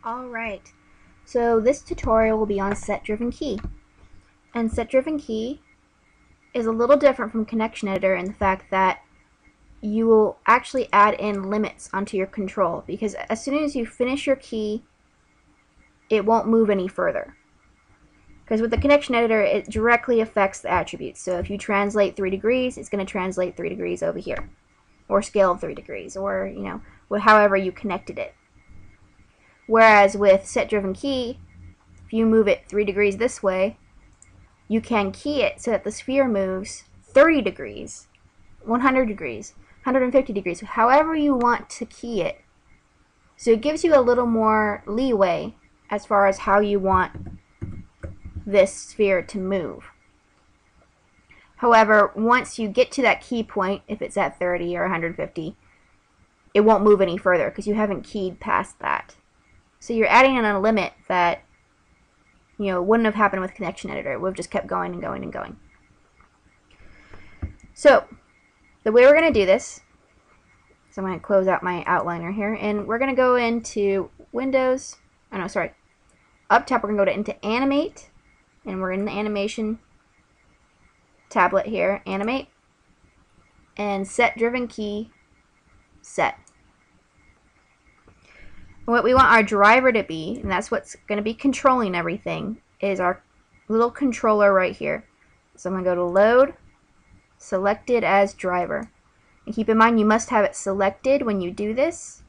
Alright, so this tutorial will be on set-driven key. And set-driven key is a little different from connection editor in the fact that you will actually add in limits onto your control, because as soon as you finish your key, it won't move any further. Because with the connection editor, it directly affects the attributes. So if you translate 3 degrees, it's going to translate 3 degrees over here, or scale 3 degrees, or however you connected it. Whereas with set-driven key, if you move it 3 degrees this way, you can key it so that the sphere moves 30 degrees, 100 degrees, 150 degrees, however you want to key it. So it gives you a little more leeway as far as how you want this sphere to move. However, once you get to that key point, if it's at 30 or 150, it won't move any further because you haven't keyed past that. So you're adding in a limit that wouldn't have happened with connection editor. It would have just kept going and going and going. So the way we're going to do this, so I'm going to close out my outliner here, and we're going to go into Windows. Oh no, sorry. Up top, we're going to go into Animate, and we're in the Animation tablet here, Animate, and Set-Driven Key, Set. What we want our driver to be, and that's what's going to be controlling everything, is our little controller right here. So I'm going to go to Load, Selected as Driver. And keep in mind you must have it selected when you do this.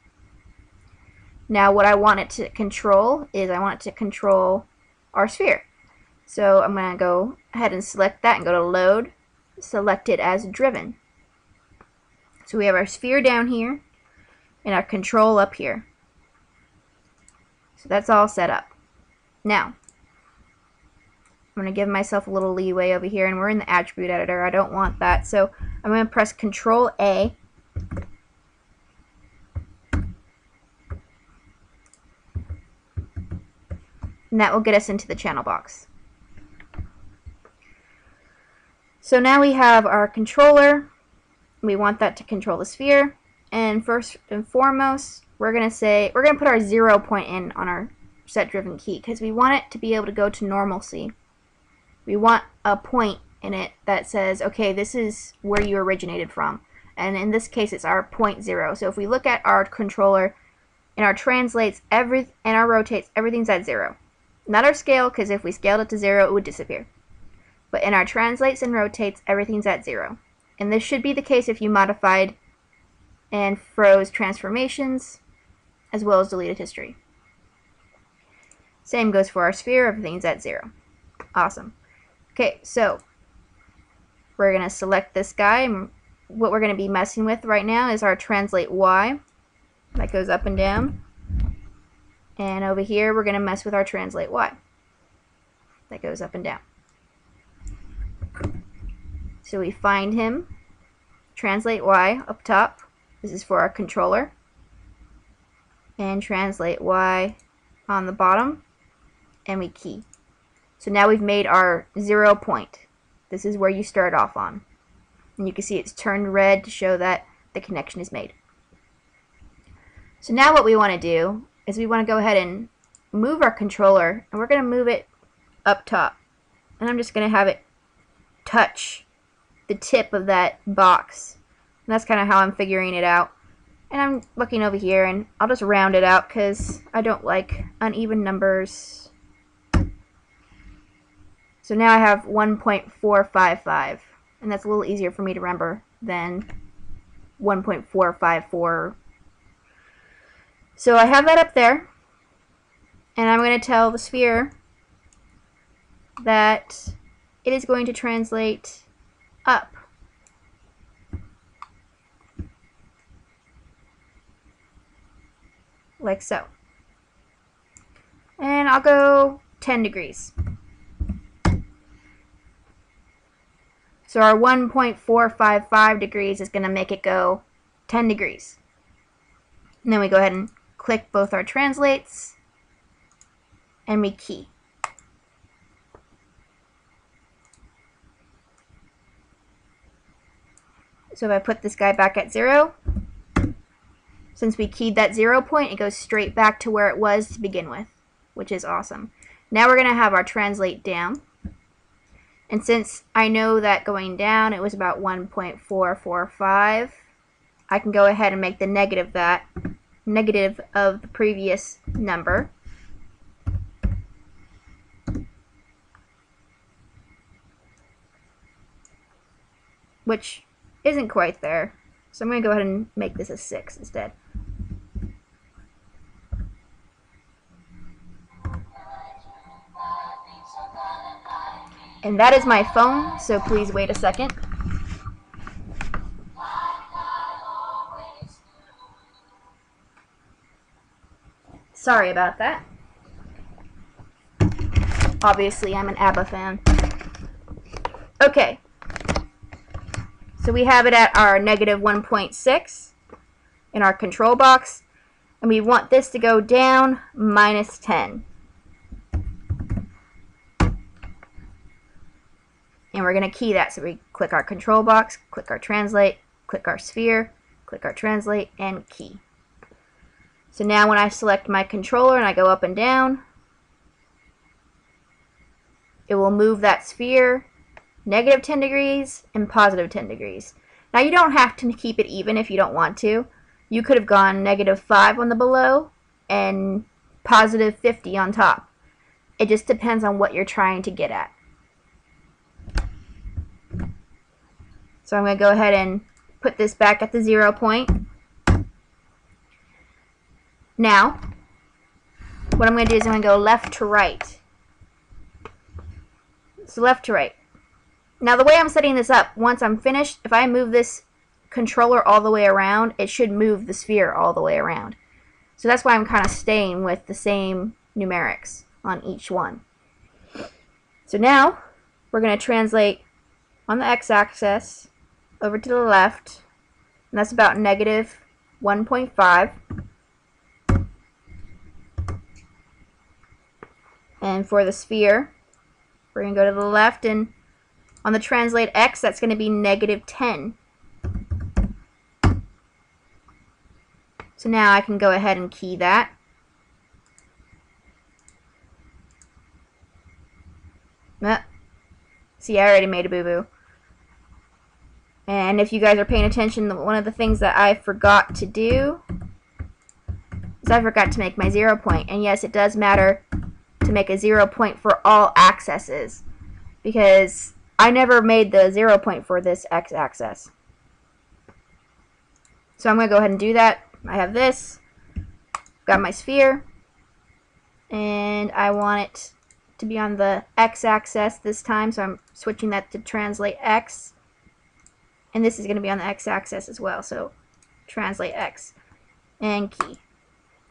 Now what I want it to control is I want it to control our sphere. So I'm going to go ahead and select that and go to Load, Selected as Driven. So we have our sphere down here and our control up here. So that's all set up. Now, I'm going to give myself a little leeway over here, and we're in the attribute editor. I don't want that, so I'm going to press Control A. And that will get us into the channel box. So now we have our controller. We want that to control the sphere. And first and foremost, we're going to put our 0 point in on our set-driven key because we want it to be able to go to normalcy. We want a point in it that says, okay, this is where you originated from. And in this case, it's our point 0. So if we look at our controller, in our translates and our rotates, everything's at 0. Not our scale, because if we scaled it to 0, it would disappear. But in our translates and rotates, everything's at 0. And this should be the case if you modified and froze transformations, as well as deleted history. Same goes for our sphere, everything's at 0. Awesome. Okay, so we're going to select this guy, and what we're going to be messing with right now is our translate Y. That goes up and down. And over here, we're going to mess with our translate Y. That goes up and down. So we find him, translate Y up top. This is for our controller. And translate Y on the bottom. And we key. So now we've made our 0 point. This is where you start off on. And you can see it's turned red to show that the connection is made. So now what we want to do is we want to go ahead and move our controller, and we're going to move it up top. And I'm just going to have it touch the tip of that box. And that's kind of how I'm figuring it out. And I'm looking over here, and I'll just round it out because I don't like uneven numbers. So now I have 1.455, and that's a little easier for me to remember than 1.454. So I have that up there, and I'm going to tell the sphere that it is going to translate up. Like so. And I'll go 10 degrees. So our 1.455 degrees is going to make it go 10 degrees. And then we go ahead and click both our translates, and we key. So if I put this guy back at 0, Since we keyed that 0 point, it goes straight back to where it was to begin with, which is awesome. Now we're going to have our translate down. And since I know that going down it was about 1.445, I can go ahead and make the negative of the previous number. Which isn't quite there. So I'm going to go ahead and make this a 6 instead. And that is my phone, so please wait a second. Sorry about that. Obviously, I'm an ABBA fan. Okay. So we have it at our negative 1.6 in our control box. And we want this to go down minus 10. And we're going to key that. So we click our control box, click our translate, click our sphere, click our translate, and key. So now when I select my controller and I go up and down, it will move that sphere negative 10 degrees and positive 10 degrees. Now you don't have to keep it even if you don't want to. You could have gone negative 5 on the below and positive 50 on top. It just depends on what you're trying to get at. So I'm going to go ahead and put this back at the 0 point. Now, what I'm going to do is I'm going to go left to right. So left to right. Now the way I'm setting this up, once I'm finished, if I move this controller all the way around, it should move the sphere all the way around. So that's why I'm kind of staying with the same numerics on each one. So now, we're going to translate on the x-axis over to the left, and that's about negative 1.5. And for the sphere, we're going to go to the left, and on the translate x, that's going to be negative 10. So now I can go ahead and key that. See, I already made a boo-boo. And if you guys are paying attention, one of the things that I forgot to do is I forgot to make my 0 point. And yes, it does matter to make a 0 point for all accesses, because I never made the 0 point for this x-axis. So I'm going to go ahead and do that. I have this, got my sphere, and I want it to be on the x-axis this time, so I'm switching that to translate x. And this is going to be on the x-axis as well, so translate x and key.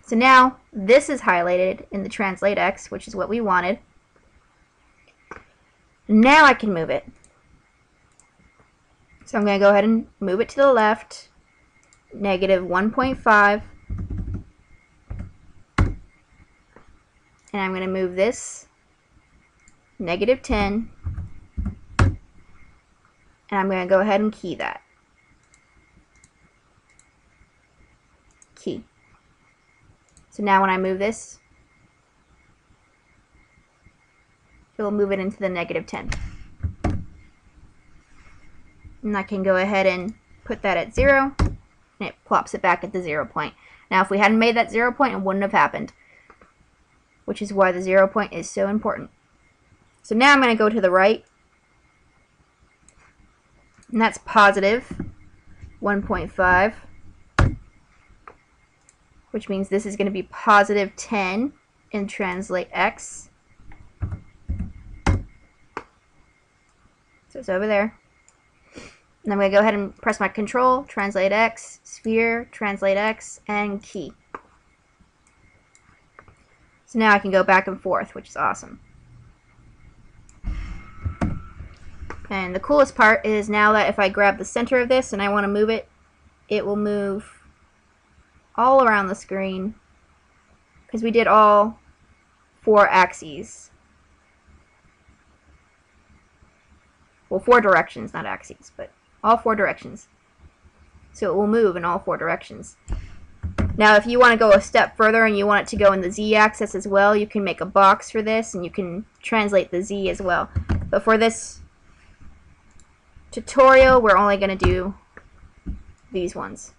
So now this is highlighted in the translate x, which is what we wanted. Now I can move it. So I'm going to go ahead and move it to the left, negative 1.5. And I'm going to move this negative 10. And I'm going to go ahead and key that. Key. So now when I move this, it will move it into the negative 10. And I can go ahead and put that at 0, and it plops it back at the 0 point. Now if we hadn't made that 0 point, it wouldn't have happened, which is why the 0 point is so important. So now I'm going to go to the right, and that's positive 1.5, which means this is going to be positive 10 in translate x. So it's over there. And I'm going to go ahead and press my control, translate x, sphere, translate x, and key. So now I can go back and forth, which is awesome. And the coolest part is now that if I grab the center of this and I want to move it, it will move all around the screen, because we did all 4 axes. Well, 4 directions, not axes, but all 4 directions. So it will move in all 4 directions. Now if you want to go a step further and you want it to go in the z-axis as well, you can make a box for this and you can translate the z as well. But for this tutorial, we're only going to do these ones.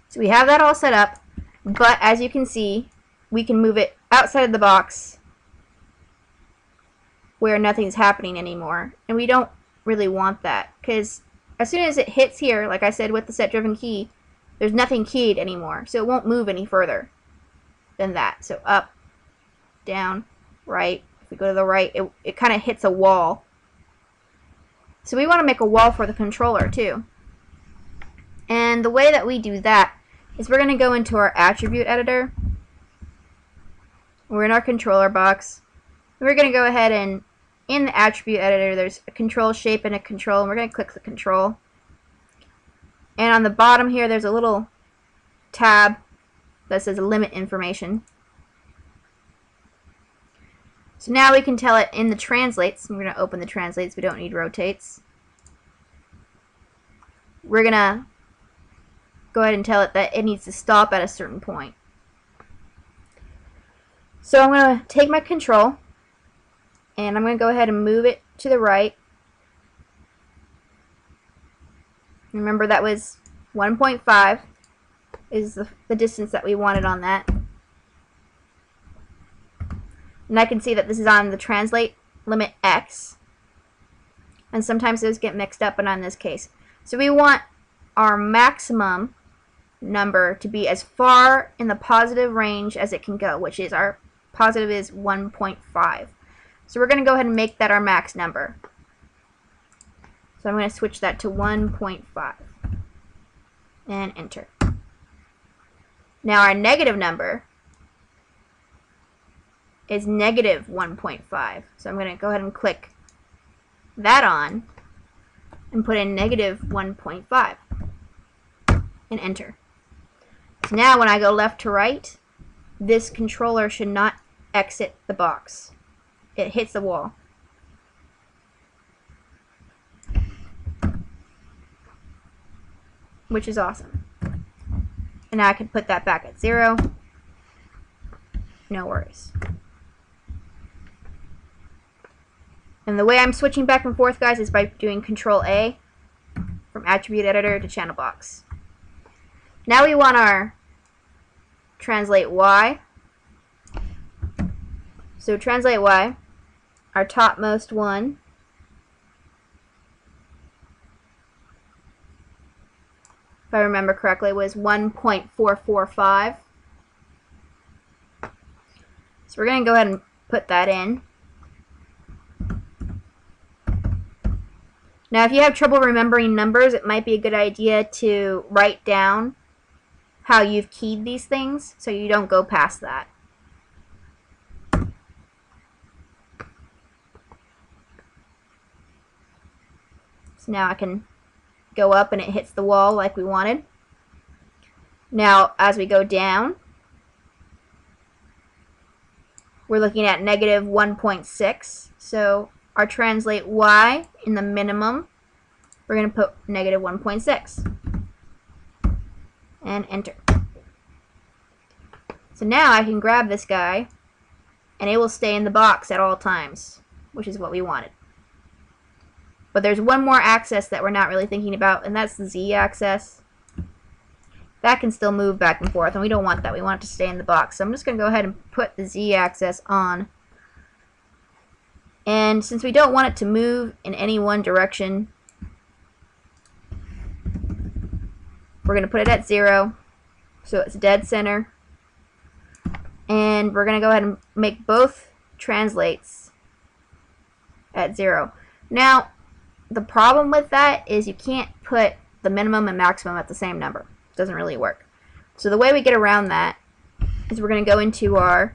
So we have that all set up, but as you can see, we can move it outside of the box where nothing's happening anymore. And we don't really want that, because as soon as it hits here, like I said with the set-driven key, there's nothing keyed anymore, so it won't move any further than that. So up, down, right. If we go to the right, it kind of hits a wall. So we want to make a wall for the controller too. And the way that we do that is we're going to go into our attribute editor. We're in our controller box. We're going to go ahead and in the attribute editor, there's a control shape and a control, and we're going to click the control. And on the bottom here, there's a little tab that says limit information. So now we can tell it in the translates. We're going to open the translates. We don't need rotates. We're going to go ahead and tell it that it needs to stop at a certain point. So I'm going to take my control and I'm going to go ahead and move it to the right. Remember, that was 1.5 is the distance that we wanted on that. And I can see that this is on the translate limit X. And sometimes those get mixed up, but not in this case. So we want our maximum number to be as far in the positive range as it can go, which is our positive is 1.5. So we're going to go ahead and make that our max number. So I'm going to switch that to 1.5 and enter. Now our negative number is negative 1.5. So I'm going to go ahead and click that on and put in negative 1.5 and enter. So now when I go left to right, this controller should not exit the box. It hits the wall. Which is awesome. And now I can put that back at 0. No worries. And the way I'm switching back and forth, guys, is by doing Control A from Attribute Editor to Channel Box. Now we want our Translate Y. So Translate Y, our topmost one, if I remember correctly, was 1.445. So we're going to go ahead and put that in. Now, if you have trouble remembering numbers, it might be a good idea to write down how you've keyed these things so you don't go past that. So now I can go up and it hits the wall like we wanted. Now, as we go down, we're looking at negative 1.6. So our translate Y in the minimum, we're going to put negative 1.6 and enter. So now I can grab this guy and it will stay in the box at all times, which is what we wanted. But there's one more axis that we're not really thinking about, and that's the z-axis. That can still move back and forth, and we don't want that. We want it to stay in the box. So I'm just going to go ahead and put the z-axis on. And since we don't want it to move in any one direction, we're going to put it at 0, so it's dead center. And we're going to go ahead and make both translates at 0. Now, the problem with that is you can't put the minimum and maximum at the same number. It doesn't really work. So the way we get around that is we're going to go into our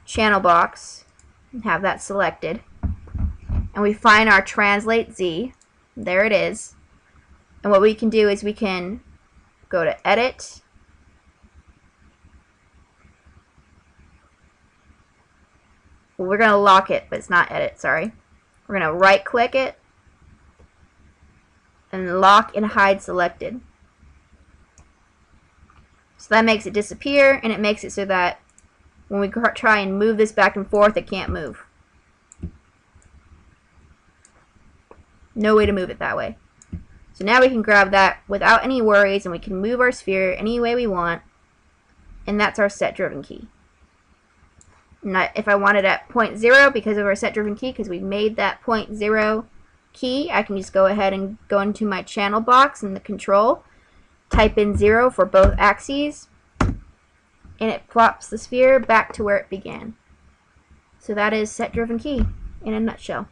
channel box and have that selected. And we find our translate Z. There it is. And what we can do is we can go to edit. Well, we're going to lock it, but it's not edit, sorry. We're going to right click it and lock and hide selected. So that makes it disappear, and it makes it so that when we try and move this back and forth, it can't move. No way to move it that way. So now we can grab that without any worries, and we can move our sphere any way we want, and that's our set-driven key. Now, if I want it at 0.0 because of our set-driven key, because we made that 0.0 key, I can just go ahead and go into my channel box in the control, type in 0 for both axes, and it plops the sphere back to where it began. So that is set-driven key in a nutshell.